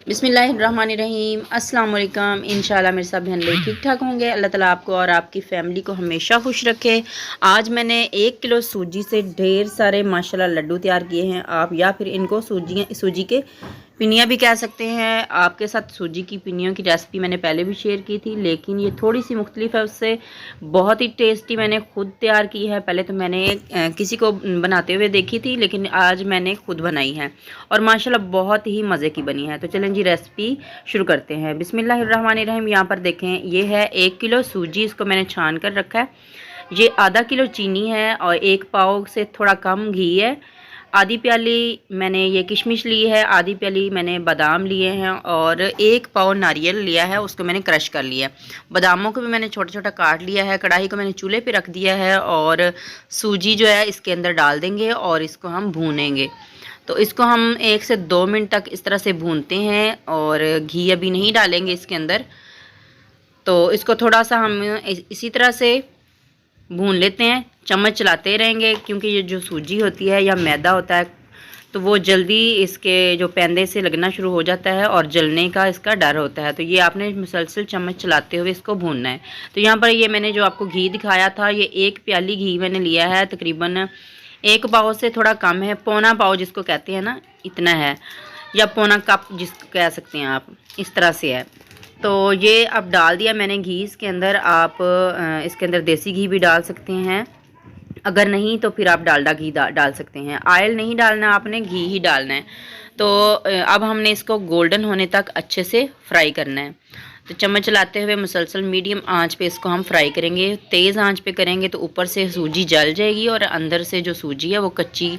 बिस्मिल्लाहिर्रहमानिर्रहीम अस्सलाम वालेकुम। इंशाल्लाह मेरे सब बहन लोग ठीक ठाक होंगे। अल्लाह ताला आपको और आपकी फ़ैमिली को हमेशा खुश रखे। आज मैंने 1 किलो सूजी से ढेर सारे माशाल्लाह लड्डू तैयार किए हैं आप, या फिर इनको सूजी के पिनिया भी कह सकते हैं। आपके साथ सूजी की पिनियों की रेसिपी मैंने पहले भी शेयर की थी, लेकिन ये थोड़ी सी मुख्तलिफ है उससे। बहुत ही टेस्टी मैंने खुद तैयार की है। पहले तो मैंने किसी को बनाते हुए देखी थी, लेकिन आज मैंने खुद बनाई है और माशाल्लाह बहुत ही मज़े की बनी है। तो चलें जी रेसिपी शुरू करते हैं। बिस्मिल्लाहिर्रहमानिर्रहीम। यहाँ पर देखें, ये है 1 किलो सूजी, इसको मैंने छान कर रखा है। ये आधा किलो चीनी है और 1 पाव से थोड़ा कम घी है। आधी प्याली मैंने ये किशमिश ली है, आधी प्याली मैंने बादाम लिए हैं और 1 पाव नारियल लिया है, उसको मैंने क्रश कर लिया है। बादामों को भी मैंने छोटा छोटा काट लिया है। कढ़ाई को मैंने चूल्हे पे रख दिया है और सूजी जो है इसके अंदर डाल देंगे और इसको हम भूनेंगे। तो इसको हम 1 से 2 मिनट तक इस तरह से भूनते हैं और घी अभी नहीं डालेंगे इसके अंदर। तो इसको थोड़ा सा हम इसी तरह से भून लेते हैं, चम्मच चलाते रहेंगे, क्योंकि ये जो सूजी होती है या मैदा होता है तो वो जल्दी इसके जो पैंदे से लगना शुरू हो जाता है और जलने का इसका डर होता है। तो ये आपने मुसलसल चम्मच चलाते हुए इसको भूनना है। तो यहाँ पर ये मैंने जो आपको घी दिखाया था, ये 1 प्याली घी मैंने लिया है। तकरीबन 1 पाव से थोड़ा कम है, पौना पाव जिसको कहते हैं ना, इतना है, या पौना कप जिसको कह सकते हैं आप, इस तरह से है। तो ये अब डाल दिया मैंने घी इसके अंदर। आप इसके अंदर देसी घी भी डाल सकते हैं, अगर नहीं तो फिर आप डालडा घी डाल सकते हैं। ऑयल नहीं डालना, आपने घी ही डालना है। तो अब हमने इसको गोल्डन होने तक अच्छे से फ्राई करना है। तो चम्मच चलाते हुए मुसलसल मीडियम आंच पे इसको हम फ्राई करेंगे। तेज़ आंच पे करेंगे तो ऊपर से सूजी जल जाएगी और अंदर से जो सूजी है वो कच्ची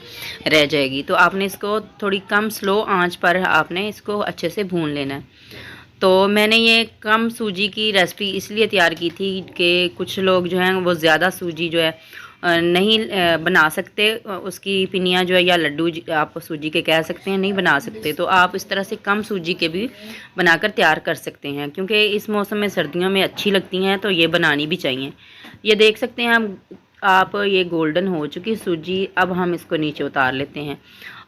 रह जाएगी। तो आपने इसको थोड़ी कम स्लो आंच पर आपने इसको अच्छे से भून लेना है। तो मैंने ये कम सूजी की रेसिपी इसलिए तैयार की थी कि कुछ लोग जो हैं वो ज़्यादा सूजी जो है नहीं बना सकते, उसकी पिनिया जो है या लड्डू आप सूजी के कह सकते हैं, नहीं बना सकते। तो आप इस तरह से कम सूजी के भी बनाकर तैयार कर सकते हैं, क्योंकि इस मौसम में सर्दियों में अच्छी लगती हैं, तो ये बनानी भी चाहिए। ये देख सकते हैं हम आप, ये गोल्डन हो चुकी सूजी। अब हम इसको नीचे उतार लेते हैं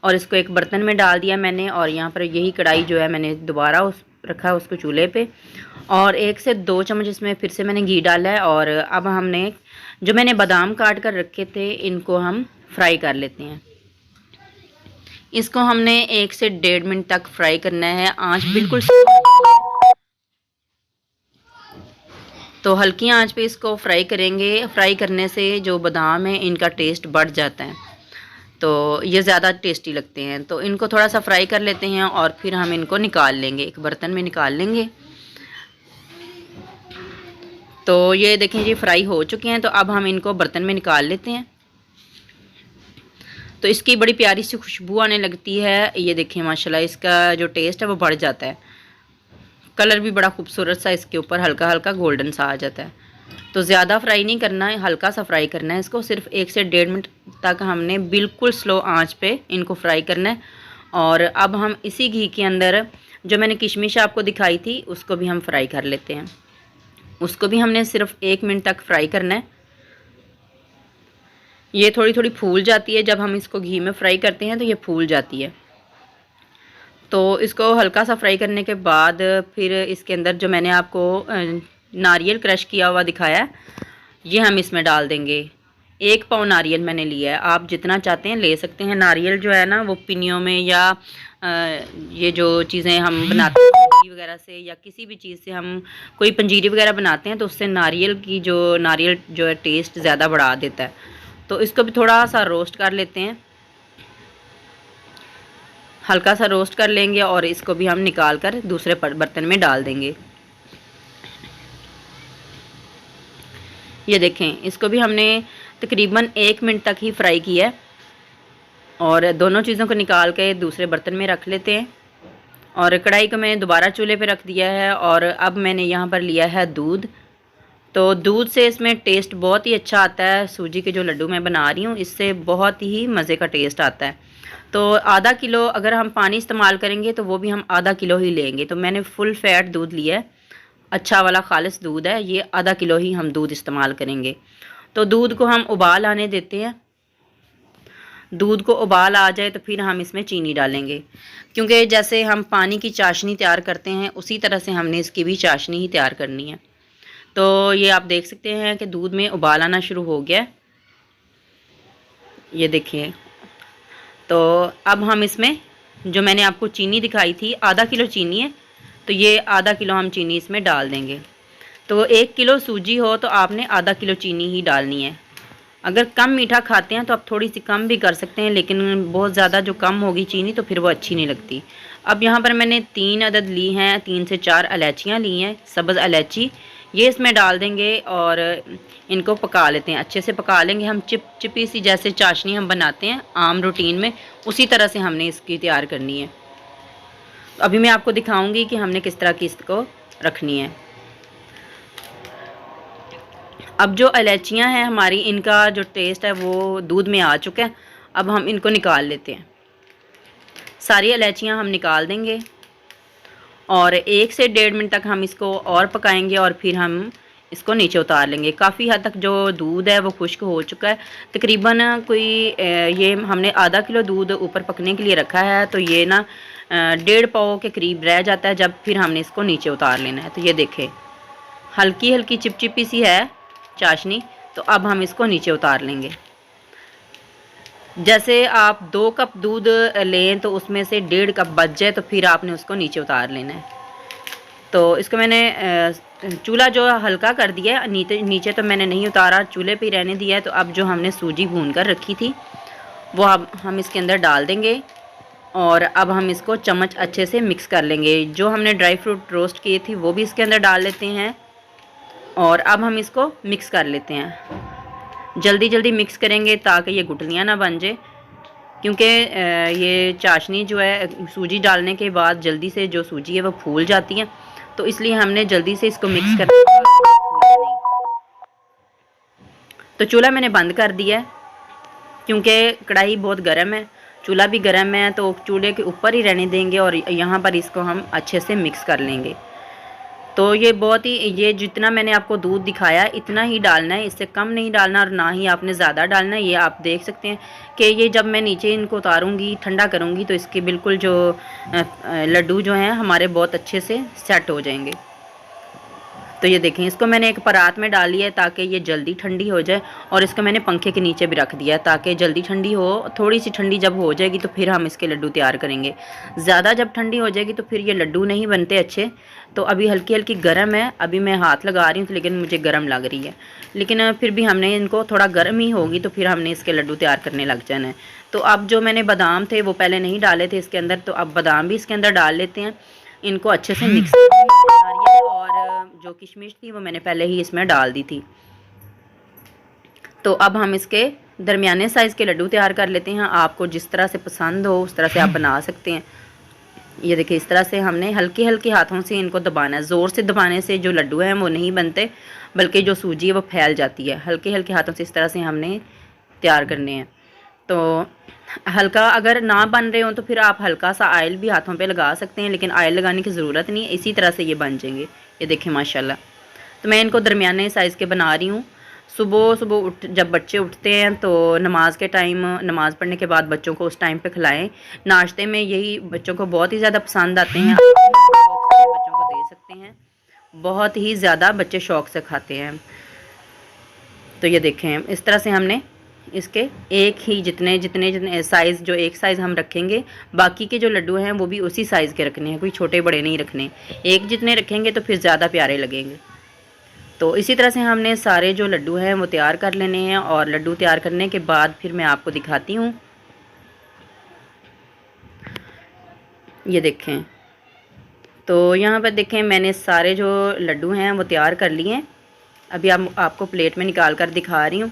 और इसको एक बर्तन में डाल दिया मैंने। और यहाँ पर यही कढ़ाई जो है मैंने दोबारा रखा है उसको चूल्हे पे, और 1 से 2 चम्मच इसमें फिर से मैंने घी डाला है। और अब हमने जो मैंने बादाम काट कर रखे थे इनको हम फ्राई कर लेते हैं। इसको हमने 1 से 1.5 मिनट तक फ्राई करना है। आंच बिल्कुल तो हल्की आंच पे इसको फ्राई करेंगे। फ्राई करने से जो बादाम है इनका टेस्ट बढ़ जाता है, तो ये ज़्यादा टेस्टी लगते हैं। तो इनको थोड़ा सा फ्राई कर लेते हैं और फिर हम इनको निकाल लेंगे, एक बर्तन में निकाल लेंगे। तो ये देखें जी फ्राई हो चुके हैं। तो अब हम इनको बर्तन में निकाल लेते हैं। तो इसकी बड़ी प्यारी सी खुशबू आने लगती है। ये देखें माशाल्लाह इसका जो टेस्ट है वो बढ़ जाता है। कलर भी बड़ा खूबसूरत सा इसके ऊपर हल्का हल्का गोल्डन सा आ जाता है। तो ज़्यादा फ्राई नहीं करना है, हल्का सा फ्राई करना है इसको। सिर्फ 1 से 1.5 मिनट तक हमने बिल्कुल स्लो आंच पे इनको फ्राई करना है। और अब हम इसी घी के अंदर जो मैंने किशमिश आपको दिखाई थी उसको भी हम फ्राई कर लेते हैं। उसको भी हमने सिर्फ 1 मिनट तक फ्राई करना है। ये थोड़ी थोड़ी फूल जाती है, जब हम इसको घी में फ्राई करते हैं तो ये फूल जाती है। तो इसको हल्का सा फ्राई करने के बाद फिर इसके अंदर जो मैंने आपको नारियल क्रश किया हुआ दिखाया है, ये हम इसमें डाल देंगे। 1 पाव नारियल मैंने लिया है, आप जितना चाहते हैं ले सकते हैं। नारियल जो है ना वो पिनियों में या ये जो चीज़ें हम बनाते हैं पंजीरी वगैरह से, या किसी भी चीज़ से हम कोई पंजीरी वगैरह बनाते हैं तो उससे नारियल जो है टेस्ट ज़्यादा बढ़ा देता है। तो इसको भी थोड़ा सा रोस्ट कर लेते हैं, हल्का सा रोस्ट कर लेंगे और इसको भी हम निकाल कर दूसरे बर्तन में डाल देंगे। ये देखें इसको भी हमने तकरीबन 1 मिनट तक ही फ्राई किया है। और दोनों चीज़ों को निकाल के दूसरे बर्तन में रख लेते हैं। और कढ़ाई को मैंने दोबारा चूल्हे पे रख दिया है। और अब मैंने यहाँ पर लिया है दूध। तो दूध से इसमें टेस्ट बहुत ही अच्छा आता है। सूजी के जो लड्डू मैं बना रही हूँ इससे बहुत ही मज़े का टेस्ट आता है। तो आधा किलो अगर हम पानी इस्तेमाल करेंगे तो वो भी हम आधा किलो ही लेंगे। तो मैंने फुल फैट दूध लिया है, अच्छा वाला खालिस दूध है, ये आधा किलो ही हम दूध इस्तेमाल करेंगे। तो दूध को हम उबाल आने देते हैं। दूध को उबाल आ जाए तो फिर हम इसमें चीनी डालेंगे, क्योंकि जैसे हम पानी की चाशनी तैयार करते हैं उसी तरह से हमने इसकी भी चाशनी ही तैयार करनी है। तो ये आप देख सकते हैं कि दूध में उबाल आना शुरू हो गया, ये देखिए। तो अब हम इसमें जो मैंने आपको चीनी दिखाई थी, आधा किलो चीनी है, तो ये आधा किलो हम चीनी इसमें डाल देंगे। तो 1 किलो सूजी हो तो आपने आधा किलो चीनी ही डालनी है। अगर कम मीठा खाते हैं तो आप थोड़ी सी कम भी कर सकते हैं, लेकिन बहुत ज़्यादा जो कम होगी चीनी तो फिर वो अच्छी नहीं लगती। अब यहाँ पर मैंने 3 अदद ली हैं, 3 से 4 इलायचियाँ ली हैं, सब्ज़ इलायची, ये इसमें डाल देंगे और इनको पका लेते हैं। अच्छे से पका लेंगे हम, चिपचिपी सी जैसे चाशनी हम बनाते हैं आम रूटीन में, उसी तरह से हमने इसकी तैयार करनी है। तो अभी मैं आपको दिखाऊंगी कि हमने किस तरह की इसको रखनी है। अब जो इलायचियाँ हैं हमारी, इनका जो टेस्ट है वो दूध में आ चुका है। अब हम इनको निकाल लेते हैं, सारी इलायचियाँ हम निकाल देंगे और 1 से 1.5 मिनट तक हम इसको और पकाएंगे और फिर हम इसको नीचे उतार लेंगे। काफ़ी हद तक जो दूध है वो खुश्क हो चुका है, तकरीबन कोई ये हमने आधा किलो दूध ऊपर पकने के लिए रखा है, तो ये ना 1.5 पाव के करीब रह जाता है जब फिर हमने इसको नीचे उतार लेना है। तो ये देखें हल्की हल्की चिपचिपी सी है चाशनी। तो अब हम इसको नीचे उतार लेंगे। जैसे आप 2 कप दूध लें तो उसमें से 1.5 कप बच जाए तो फिर आपने उसको नीचे उतार लेना है। तो इसको मैंने चूल्हा जो हल्का कर दिया है, नीचे तो मैंने नहीं उतारा, चूल्हे पे ही रहने दिया है। तो अब जो हमने सूजी भून कर रखी थी वो अब हम इसके अंदर डाल देंगे और अब हम इसको चम्मच अच्छे से मिक्स कर लेंगे। जो हमने ड्राई फ्रूट रोस्ट किए थी वो भी इसके अंदर डाल लेते हैं और अब हम इसको मिक्स कर लेते हैं। जल्दी जल्दी मिक्स करेंगे ताकि ये गुठलियाँ ना बन जाए, क्योंकि ये चाशनी जो है सूजी डालने के बाद जल्दी से जो सूजी है वो फूल जाती है, तो इसलिए हमने जल्दी से इसको मिक्स कर नहीं। तो चूल्हा मैंने बंद कर दिया है क्योंकि कढ़ाई बहुत गर्म है, चूल्हा भी गर्म है, तो चूल्हे के ऊपर ही रहने देंगे और यहाँ पर इसको हम अच्छे से मिक्स कर लेंगे। तो ये बहुत ही, ये जितना मैंने आपको दूध दिखाया इतना ही डालना है, इससे कम नहीं डालना और ना ही आपने ज़्यादा डालना है। ये आप देख सकते हैं कि ये जब मैं नीचे इनको उतारूंगी, ठंडा करूंगी, तो इसके बिल्कुल जो लड्डू जो हैं हमारे बहुत अच्छे से सेट हो जाएंगे। तो ये देखें, इसको मैंने एक परात में डाल लिया है ताकि ये जल्दी ठंडी हो जाए और इसको मैंने पंखे के नीचे भी रख दिया ताकि जल्दी ठंडी हो। थोड़ी सी ठंडी जब हो जाएगी तो फिर हम इसके लड्डू तैयार करेंगे। ज़्यादा जब ठंडी हो जाएगी तो फिर ये लड्डू नहीं बनते अच्छे। तो अभी हल्की हल्की गर्म है, अभी मैं हाथ लगा रही हूँ तो लेकिन मुझे गर्म लग रही है, लेकिन फिर भी हमने इनको थोड़ा गर्म ही होगी तो फिर हमने इसके लड्डू तैयार करने लग जाना है। तो अब जो मैंने बादाम थे वो पहले नहीं डाले थे इसके अंदर, तो अब बादाम भी इसके अंदर डाल लेते हैं। इनको अच्छे से मिक्स और जो किशमिश थी वो मैंने पहले ही इसमें डाल दी थी। तो अब हम इसके दरमियाने साइज़ के लड्डू तैयार कर लेते हैं। आपको जिस तरह से पसंद हो उस तरह से आप बना सकते हैं। ये देखिए, इस तरह से हमने हल्के हल्के हाथों से इनको दबाना है। ज़ोर से दबाने से जो लड्डू हैं वो नहीं बनते, बल्कि जो सूजी है वो फैल जाती है। हल्के हल्के हाथों से इस तरह से हमने तैयार करने हैं। तो हल्का अगर ना बन रहे हो तो फिर आप हल्का सा ऑयल भी हाथों पे लगा सकते हैं, लेकिन ऑयल लगाने की ज़रूरत नहीं है, इसी तरह से ये बन जाएंगे। ये देखें माशाल्लाह। तो मैं इनको दरमियाने साइज़ के बना रही हूँ। सुबह सुबह जब बच्चे उठते हैं तो नमाज के टाइम, नमाज़ पढ़ने के बाद बच्चों को उस टाइम पे खिलाएं। नाश्ते में यही बच्चों को बहुत ही ज़्यादा पसंद आते हैं, बच्चों को दे सकते हैं, बहुत ही ज़्यादा बच्चे शौक़ से खाते हैं। तो ये देखें, इस तरह से हमने इसके एक ही जितने साइज़, जो एक साइज़ हम रखेंगे, बाकी के जो लड्डू हैं वो भी उसी साइज़ के रखने हैं, कोई छोटे बड़े नहीं रखने। एक जितने रखेंगे तो फिर ज़्यादा प्यारे लगेंगे। तो इसी तरह से हमने सारे जो लड्डू हैं वो तैयार कर लेने हैं और लड्डू तैयार करने के बाद फिर मैं आपको दिखाती हूँ। ये देखें, तो यहाँ पर देखें मैंने सारे जो लड्डू हैं वो तैयार कर लिए हैं। अभी आपको प्लेट में निकाल कर दिखा रही हूँ।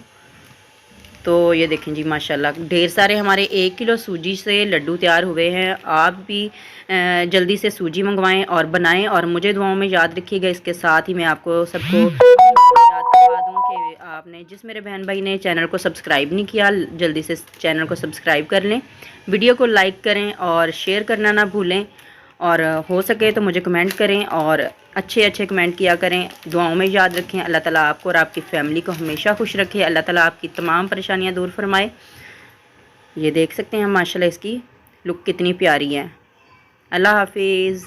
तो ये देखें जी माशाल्लाह, ढेर सारे हमारे 1 किलो सूजी से लड्डू तैयार हुए हैं। आप भी जल्दी से सूजी मंगवाएं और बनाएं और मुझे दुआओं में याद रखिएगा। इसके साथ ही मैं आपको सबको याद करवा दूं कि आपने जिस मेरे बहन भाई ने चैनल को सब्सक्राइब नहीं किया, जल्दी से चैनल को सब्सक्राइब कर लें, वीडियो को लाइक करें और शेयर करना ना भूलें, और हो सके तो मुझे कमेंट करें और अच्छे अच्छे कमेंट किया करें। दुआओं में याद रखें। अल्लाह ताला आपको और आपकी फ़ैमिली को हमेशा खुश रखे। अल्लाह ताला आपकी तमाम परेशानियां दूर फरमाए। ये देख सकते हैं माशाल्लाह इसकी लुक कितनी प्यारी है। अल्लाह हाफिज़।